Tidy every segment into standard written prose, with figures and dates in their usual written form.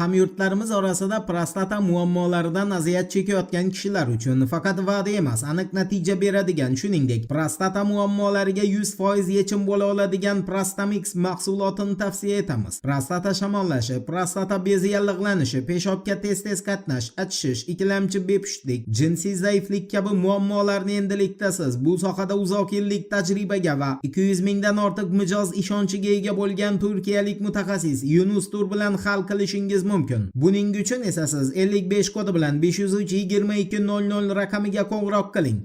hamyurtlarimiz orasida prostata muammolaridan aziyat chekayotgan kishilar uchun faqat va'da emas, aniq natija beradigan, shuningdek, prostata muammolariga 100% yechim bo'la oladigan Prostamix mahsulotini tavsiya etamiz. Prostata shamollashi, prostata bezi yallig'lanishi, peshobga tez-tez qatnash, achishish, ikkilamchi bepushtlik, jinsiy zaiflik kabi muammolarni endilikda siz bu sohada uzoq yillik tajribaga va 200 mingdan ortiq mijoz ishonchiga ega bo'lgan turkiyalik mutaxassis Yunus Tur bilan hal qilishingiz mumkin. Buning uchun esa siz 55 kodi bilan 503 2200 raqamiga qo'ng'iroq qiling.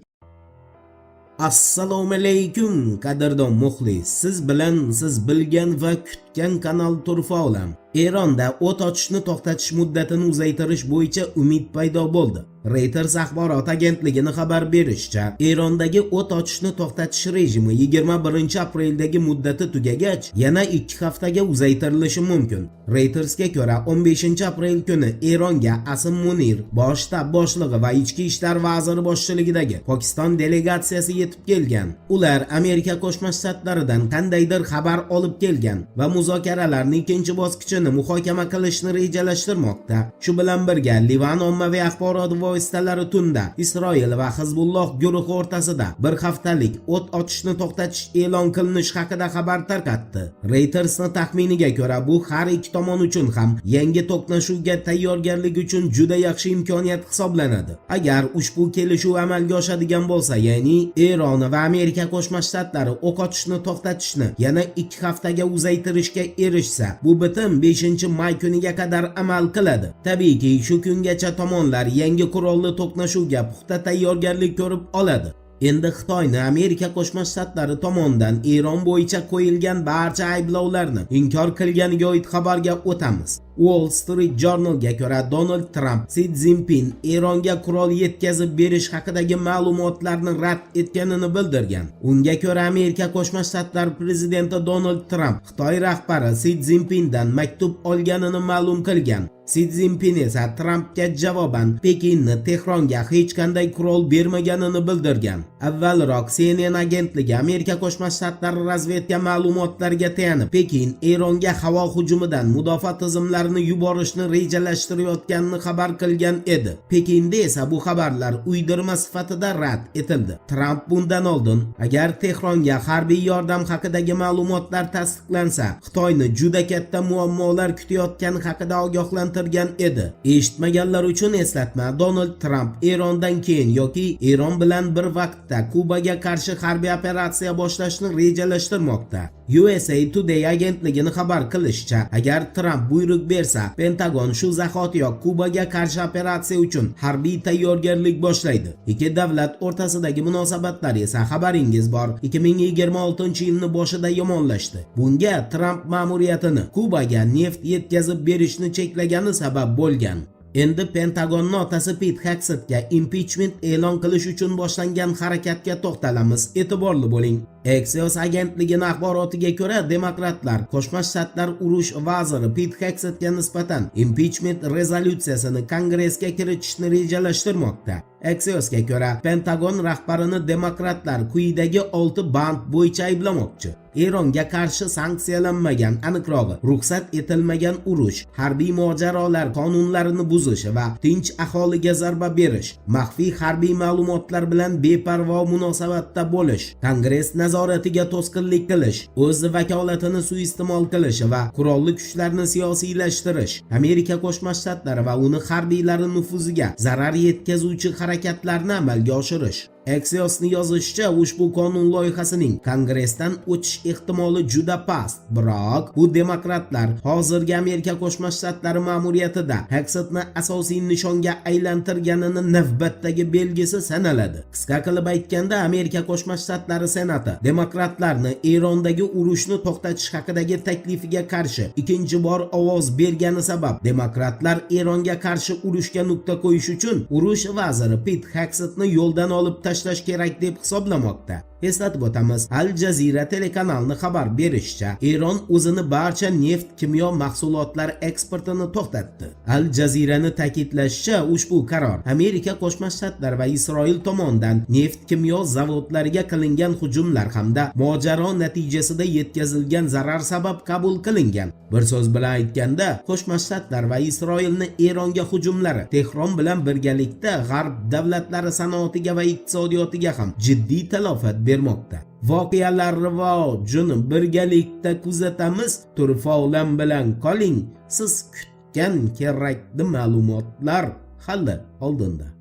Assalomu alaykum qadrdon muxlis. Siz bilan siz bilgan va kutgan kanal Turfa olam. Eronda o't ochishni to'xtatish muddatini uzaytirish bo'yicha umid paydo bo'ldi. Reuters axborot agentligining xabar berishicha, Erondagi o't ochishni to'xtatish rejimi 21-apreldagi muddati tugagach, yana 2 haftaga uzaytirilishi mumkin. Reutersga ko'ra, 15-aprel kuni Eronga Asim Munir, bosh shtab boshlig'i va ichki ishlar vaziri boshchiligidagi Pokiston delegatsiyasi yetib kelgan. Ular Amerika Qo'shma Shtatlaridan qandaydir xabar olib kelgan va muzokaralarning ikkinchi bosqichini muhokama qilishni rejalashtirmoqda. Shu bilan birga Livan ommaviy axborot vositalari tunda Isroil va Hizbulloh guruhi o'rtasida bir haftalik o't ochishni to'xtatish e'lon qilinishi haqida xabar tarqatdi. Reutersning taxminiga ko'ra, bu har ikki tomon uchun ham yangi to'qnashuvga tayyorgarlik uchun juda yaxshi imkoniyat hisoblanadi. Agar ushbu kelishuv amalga oshadigan bo'lsa, ya'ni Eron va Amerika Qo'shma Shtatlari o'q ochishni to'xtatishni yana 2 haftaga uzaytirishga erishsa, bu bitim 5-may kuniga qadar amal qiladi. Tabiiyki, shu kungacha tomonlar yangi qurolli to'qnashuvga puxta tayyorgarlik ko'rib oladi. Endi Xitoyni Amerika Qo'shma Shtatlari tomonidan Eron bo'yicha qo'yilgan barcha ayblovlarni inkor qilganiga oid xabarga o'tamiz. Wall Street Journal'ga ko'ra, Donald Trump Xi Jinping Eronga qurol yetkazib berish haqidagi ma'lumotlarni rad etganini bildirgan. Unga ko'ra, Amerika Qo'shma Shtatlari prezidenti Donald Trump Xitoy rahbari Xi Jinpingdan maktub olganini ma'lum qilgan. Xi Jinping esa Trumpga javoban Pekinni Tehronga hech qanday qurol bermaganini bildirgan. Avvalroq CNN agentligi Amerika Qo'shma Shtatlari razvedka ma'lumotlariga tayanib, Pekin Eronga havo hujumidan mudofaa tizimlarini yuborishni rejalashtirayotganini xabar qilgan edi. Pekinda esa bu xabarlar uydirma sifatida rad etildi. Trump bundan oldin, agar Tehronga harbiy yordam haqidagi ma'lumotlar tasdiqlansa, Xitoyni juda katta muammolar kutayotgani haqida ogohlantirgan edi. Eshitmaganlar uchun eslatma: Donald Trump Erondan keyin yoki Eron bilan bir vaqtda Kubaga qarshi harbiy operatsiya boshlashni rejalashtirmoqda. USA Today agentligining xabar qilishicha, agar Trump buyruq bersa, Pentagon shu zahotiyoq Kubaga qarshi operatsiya uchun harbiy tayyorgarlik boshlaydi. Ikki davlat o'rtasidagi munosabatlar esa xabaringiz bor, 2026-yilning boshida yomonlashdi. Bunga Trump ma'muriyatini Kubaga neft yetkazib berishni cheklagani sabab bo'lgan. Endi Pentagon notasi Pete Hegsethga impeachment e'lon qilish uchun boshlangan harakatga to'xtalamiz. E'tiborli bo'ling. Axios agentligining axborotiga ko'ra, demokratlar Qo'shma Shtatlar urush vaziri Pete Hegsethga nisbatan impeachment rezolyutsiyasini Kongressga kiritishni rejalashtirmoqda. Axiosga ko'ra, Pentagon rahbarini demokratlar quyidagi 6 band bo'yicha ayblamoqchi. Eronga qarshi sanksiyalanmagan, aniqrog'i, ruxsat etilmagan urush, harbiy mojarolar qonunlarini buzish va tinch aholiga zarba berish, maxfiy harbiy ma'lumotlar bilan beparvo munosabatda bo'lish, Kongress nazoratiga to'sqinlik qilish, o'z vakolatini suiiste'mol qilish va qurolli kuchlarni siyosiylashtirish, Amerika Qo'shma Shtatlari va uni harbiylari nufuziga zarar yetkazuvchi harakatlarni amalga oshirish. Axiosning yozishicha, ushbu qonun loyihasining Kongressdan o'tish ehtimoli juda past. Biroq bu demokratlar hozirgi Amerika Qo'shma Shtatlari ma'muriyatida Hegsethni asosiy nishonga aylantirganini navbatdagi belgisi sanaladi. Qisqa qilib aytganda, Amerika Qo'shma Shtatlari Senati demokratlarni Erondagi urushni to'xtatish haqidagi taklifiga qarshi ikkinchi bor ovoz bergani sabab demokratlar Eronga qarshi urushga nuqta qo'yish uchun urush vaziri Pete Hegsethni yo'ldan olib tashlash kerak deb hisoblamoqda. Eslatib o'tamiz, Al Jazeera telekanalining xabar berishicha, Eron o'zini barcha neft kimyo mahsulotlari eksportini to'xtatdi. Al Jazeera'ning ta'kidlashicha, ushbu qaror Amerika Qo'shma Shtatlari va Isroil tomonidan neft kimyo zavodlariga qilingan hujumlar hamda mojaro natijasida yetkazilgan zarar sabab qabul qilingan. Bir so'z bilan aytganda, Qo'shma Shtatlar va Isroilning Eronga hujumlari Tehron bilan birgalikda G'arb davlatlari sanoatiga va iqtisodiyotiga ham jiddiy talofat bermoqda. Voqealar rivojini birgalikda kuzatamiz. Turfa-olam bilan qoling. Siz kutgan kerakli ma'lumotlar hali oldinda.